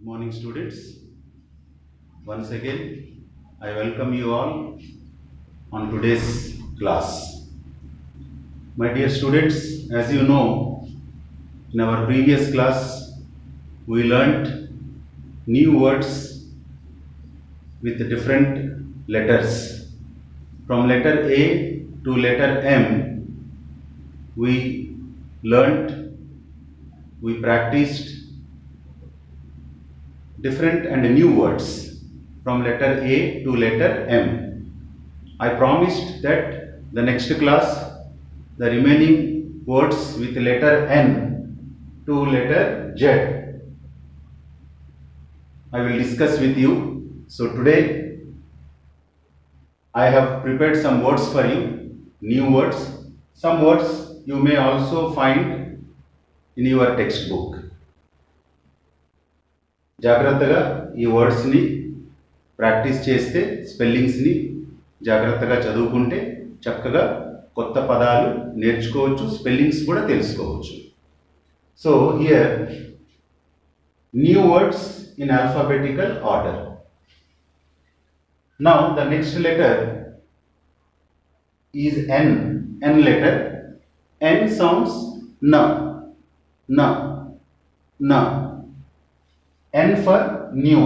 Morning, students. Once again, I welcome you all on today's class. My dear students, as you know, in our previous class, we learnt new words with different letters. From letter A to letter M, we learnt, we practiced different and new words from letter A to letter M. I promised that the next class, the remaining words with letter N to letter Z, I will discuss with you. So today, I have prepared some words for you, new words. Some words you may also find in your textbook. జాగ్రత్తగా ఈ వర్డ్స్ని practice చేస్తే, స్పెల్లింగ్స్ని జాగ్రత్తగా చదువుకుంటే చక్కగా కొత్త పదాలు నేర్చుకోవచ్చు, spellings కూడా తెలుసుకోవచ్చు. So here new words in alphabetical order. Now the next letter is N. N letter. N sounds N. N. N. N for new.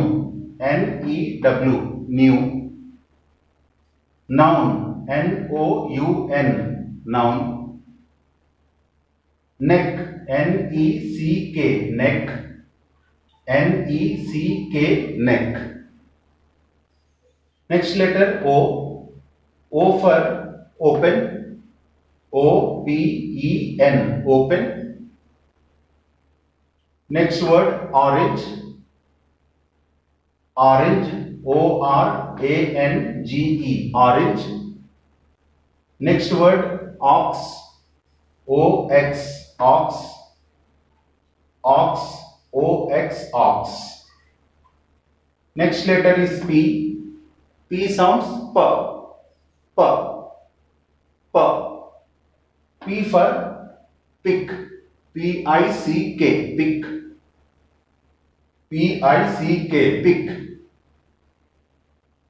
N-E-W. New. Noun. N-O-U-N. Noun. Neck. N-E-C-K. Neck. N-E-C-K. Neck. Next letter O. O for open. O-P-E-N. Open. Next word orange. Orange. O-R-A-N-G-E. Orange. Next word ox. O-X. Ox. Ox. O-X. Ox. Next letter is P. P sounds P. P. P. P for pick. P-I-C-K. Pick. P-I-C-K. Pick.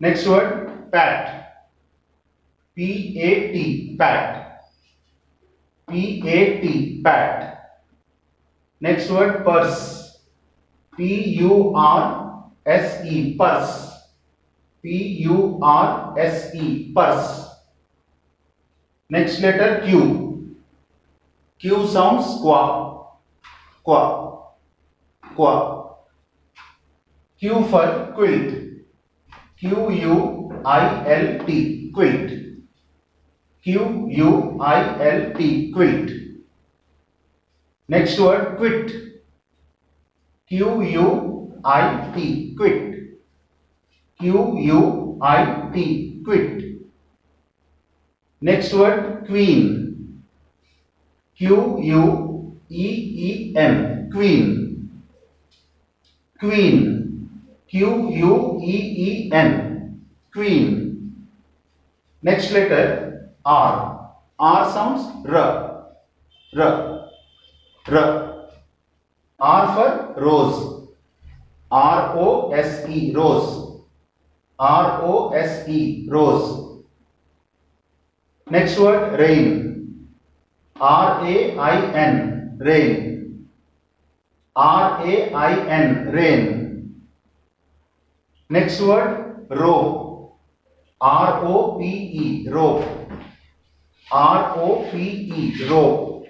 Next word pat. P-A-T. Pat. P-A-T. Pat. Next word purse. P-U-R-S-E. Purse. P-U-R-S-E. Purse. Next letter Q. Q sounds qua. Qua. Qua. Q for quilt. Q-U-I-L-T. Quilt. Q-U-I-L-T. Quilt. Next word quit. Q-U-I-T. Quit. Q-U-I-T. Quit. Next word queen. Q-U-E-E-N. Queen. Queen. Q-U-E-E-N. Queen. Next letter R. R sounds R. R. R. R for rose. R-O-S-E. Rose. R-O-S-E. Rose. Next word rain. R-A-I-N. Rain. R-A-I-N. Rain. Next word rope. R-O-P-E. Rope. R-O-P-E. Rope.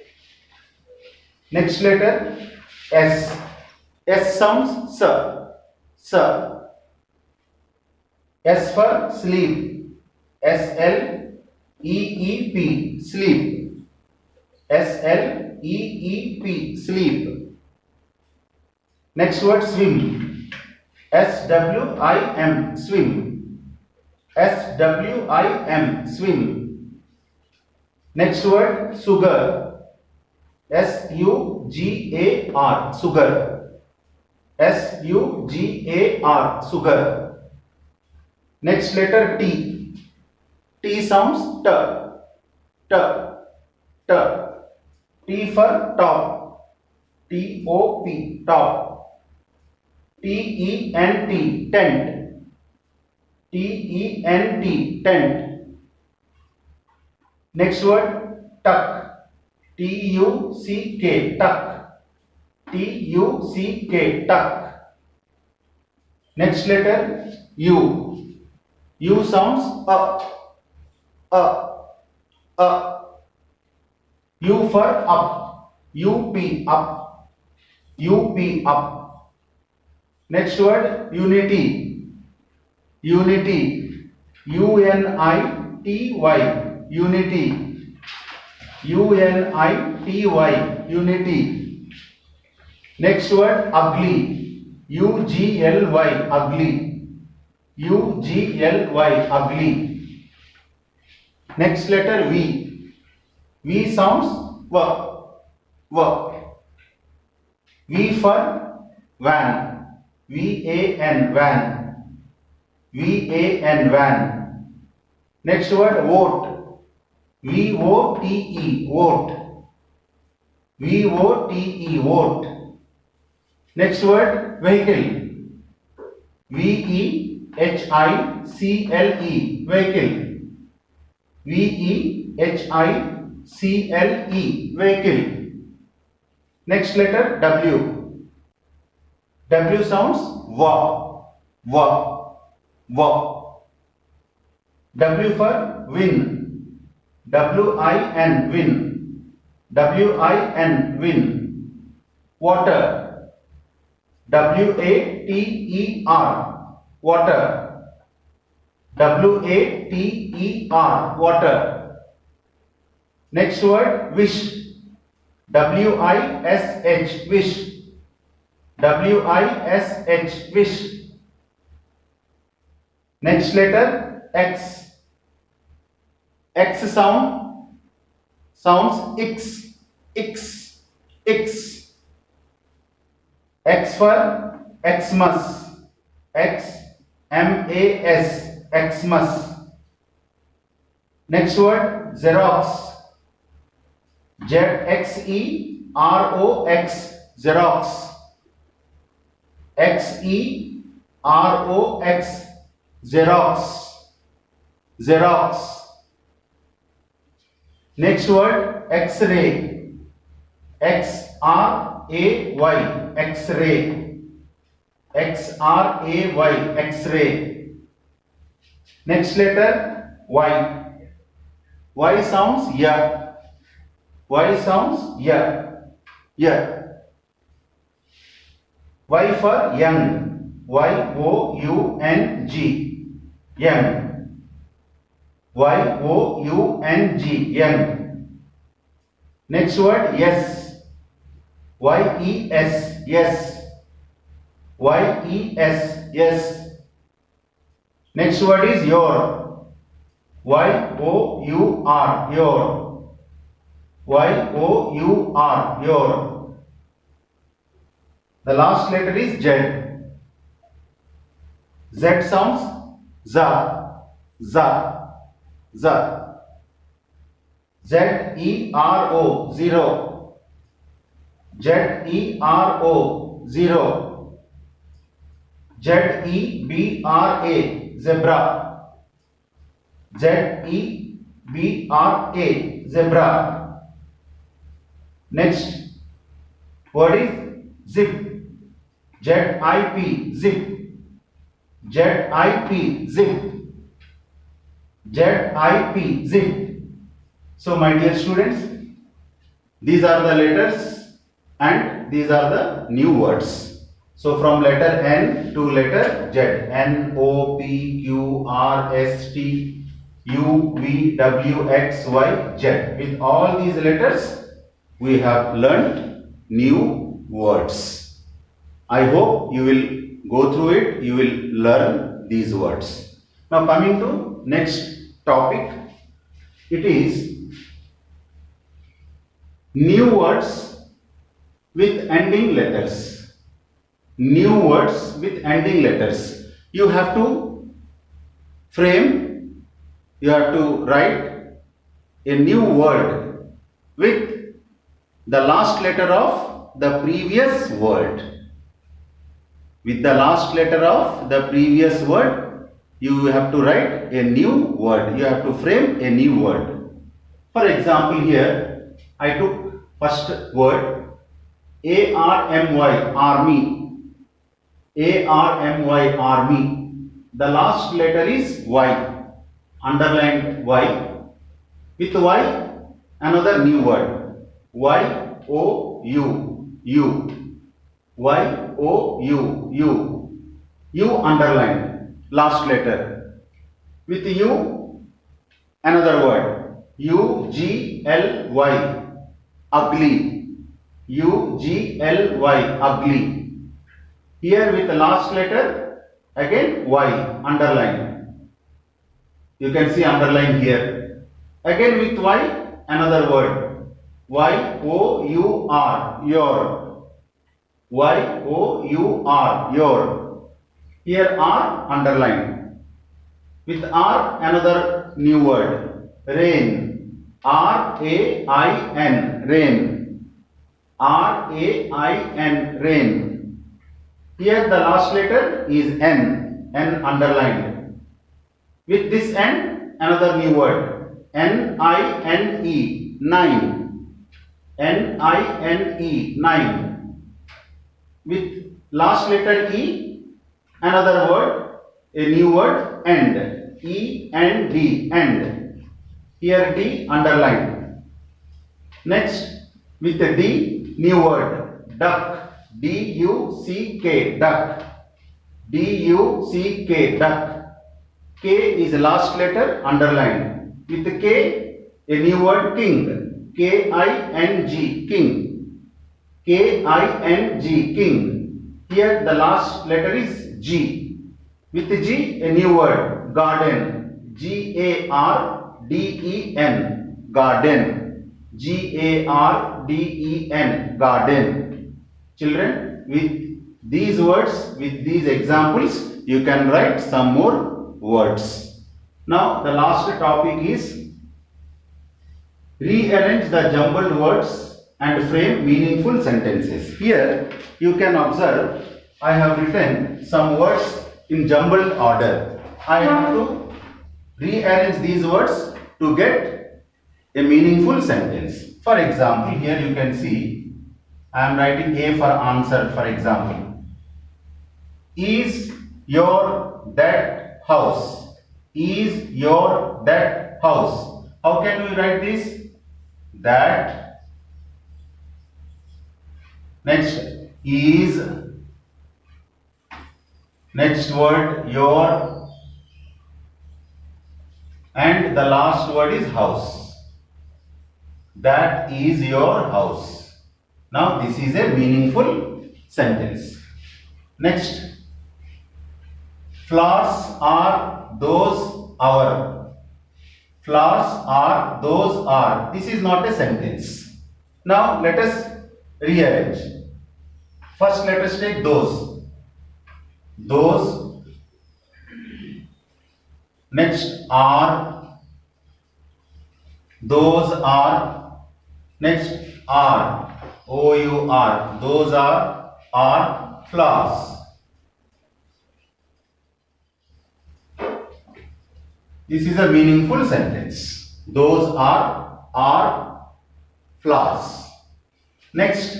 Next letter S. S sounds sir. Sir. S for sleep. S-L-E-E-P. Sleep. S-L-E-E-P. Sleep. Next word swim. S-W-I-M. Swim. S-W-I-M. Swim. Next word sugar. S-U-G-A-R. Sugar. S-U-G-A-R. Sugar. Next letter T. T sounds T. T. T. T for top. T-O-P. Top. T-E-N-T, tent. T-E-N-T, tent. Next word, tuck. T-U-C-K, tuck. T-U-C-K, tuck. Next letter, U. U sounds up, up, up. U for up. U-P, up. U-P, up. Next word, unity. Unity. U-N-I-T-Y. Unity. U-N-I-T-Y. Unity. Next word, ugly. U-G-L-Y. Ugly. U-G-L-Y. Ugly. Next letter, V. V sounds V. V. V for van. V-A-N. Van. V-A-N. Van. Next word, vote. V-O-T-E. Vote. V-O-T-E. Vote. Next word, vehicle. V-E-H-I-C-L-E. Vehicle. V-E-H-I-C-L-E. Vehicle. Next letter, W. W sounds wa, wa, wa. W for win. W-I-N, win. W-I-N, win. Water. W-A-T-E-R, water. W-A-T-E-R, water. Next word, wish. W-I-S-H, wish. W-I-S-H, wish. Next letter, X. X sounds X, X, X. X for Xmas. X-M-A-S, Xmas. Next word, Xerox. Z-X-E-R-O-X, Xerox. X-E-R-O-X, Xerox. Xerox. Next word, X-ray. X-R-A-Y, X-ray. X-R-A-Y, X-ray. Next letter, Y. Y sounds ya. Y sounds ya. Ya. Y for young. Y-O-U-N-G. Young. Y-O-U-N-G. Young. Next word, yes. Y-E-S. Yes. Y-E-S. Yes. Next word is your. Y-O-U-R. Your. Y-O-U-R. Your. The last letter is Z. Z sounds za, za, za. Z-E-R-O, zero. Z-E-R-O, zero. Z-E-B-R-A, zebra. Z-E-B-R-A, zebra. Next word is zip. Z-I-P, zip. Z-I-P, zip. Z-I-P, zip. So my dear students, these are the letters and these are the new words. So from letter N to letter Z. N, O, P, Q, R, S, T, U, V, W, X, Y, Z. With all these letters, we have learnt new words. I hope you will go through it, you will learn these words. Now coming to next topic, it is new words with ending letters. New words with ending letters. You have to frame, you have to write a new word with the last letter of the previous word. with the last letter of the previous word, you have to write a new word. You have to frame a new word. For example, here I took first word ARMY, army. ARMY, army. The last letter is Y. Underlined Y. With Y, another new word. YOU. U. YOU. U. U underlined. Last letter. With U, another word. UGLY. Ugly. UGLY. Ugly. Here with the last letter, again Y underline. You can see underline here. Again with Y, another word. YOUR. Your. YOUR. Your. Here R underline. With R, another new word. Rain. RAIN. Rain. RAIN. Rain. Here the last letter is N. N underlined. With this N, another new word. NINE. Nine. NINE. Nine. With last letter E, another word, a new word, end. END. End. Here D underlined. Next, with the D, new word. Duck. DUCK. Duck. DUCK. Duck. K is the last letter underlined. With the K, a new word, king. KING. King. KING. King. Here the last letter is G. With the G, a new word, garden. GARDEN. Garden. GARDEN. Garden. Children, with these words, with these examples, you can write some more words. Now, the last topic is rearrange the jumbled words and frame meaningful sentences. Here, you can observe, I have written some words in jumbled order. I have to rearrange these words to get a meaningful sentence. For example, here you can see, I am writing A for answer, for example. Is your that house? Is your that house? How can we write this? That. Next is. Next word your. And the last word is house. That is your house. Now this is a meaningful sentence. Next, flowers are those our. Flowers are those are. This is not a sentence. Now let us rearrange. First let us take those. Those. Next are. Those are. Next are. OUR. Those are flowers. This is a meaningful sentence. Those are flowers. Next,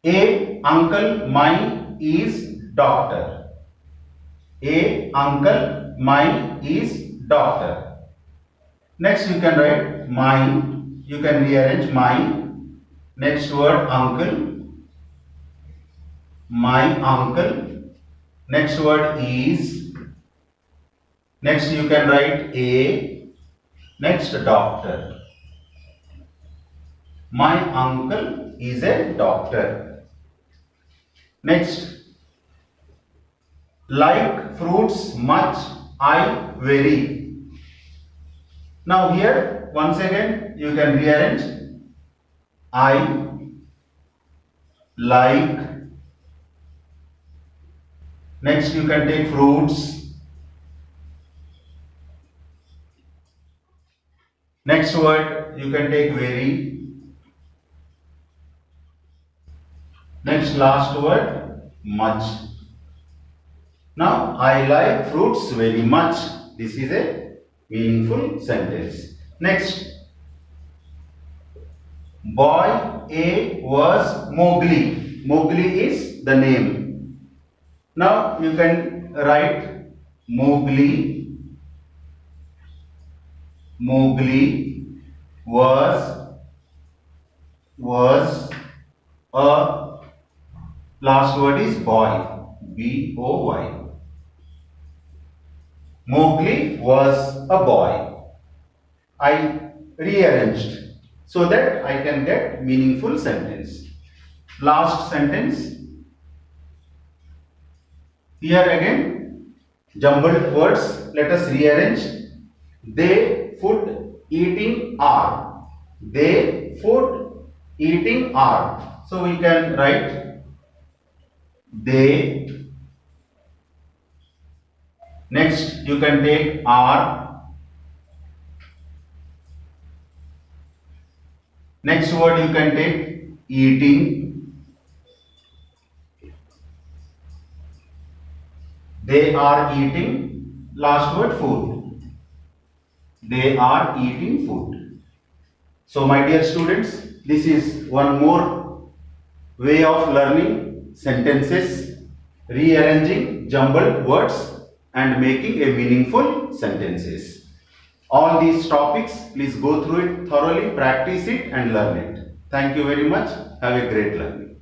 a uncle mine is doctor. A uncle mine is doctor. Next you can write mine. You can rearrange mine. Next word uncle. My uncle. Next word is. Next you can write a. Next doctor. My uncle is a doctor. Next, like fruits much I vary. Now here once again you can rearrange. I like. Next you can take fruits. Next word you can take vary. Next last word much. Now, I like fruits very much. This is a meaningful sentence. Next, boy A was Mowgli. Mowgli is the name. Now, you can write Mowgli. Mowgli was a, last word is boy. B-O-Y. Mowgli was a boy. I rearranged so that I can get meaningful sentence. Last sentence. Here again, jumbled words. Let us rearrange. They food eating are. They food eating are. So we can write they. Next, you can take are. Next word you can take eating. They are eating. Last word food. They are eating food. So my dear students, this is one more way of learning sentences, rearranging jumbled words and making a meaningful sentences. All these topics, please go through it thoroughly, practice it and learn it. Thank you very much. Have a great learning.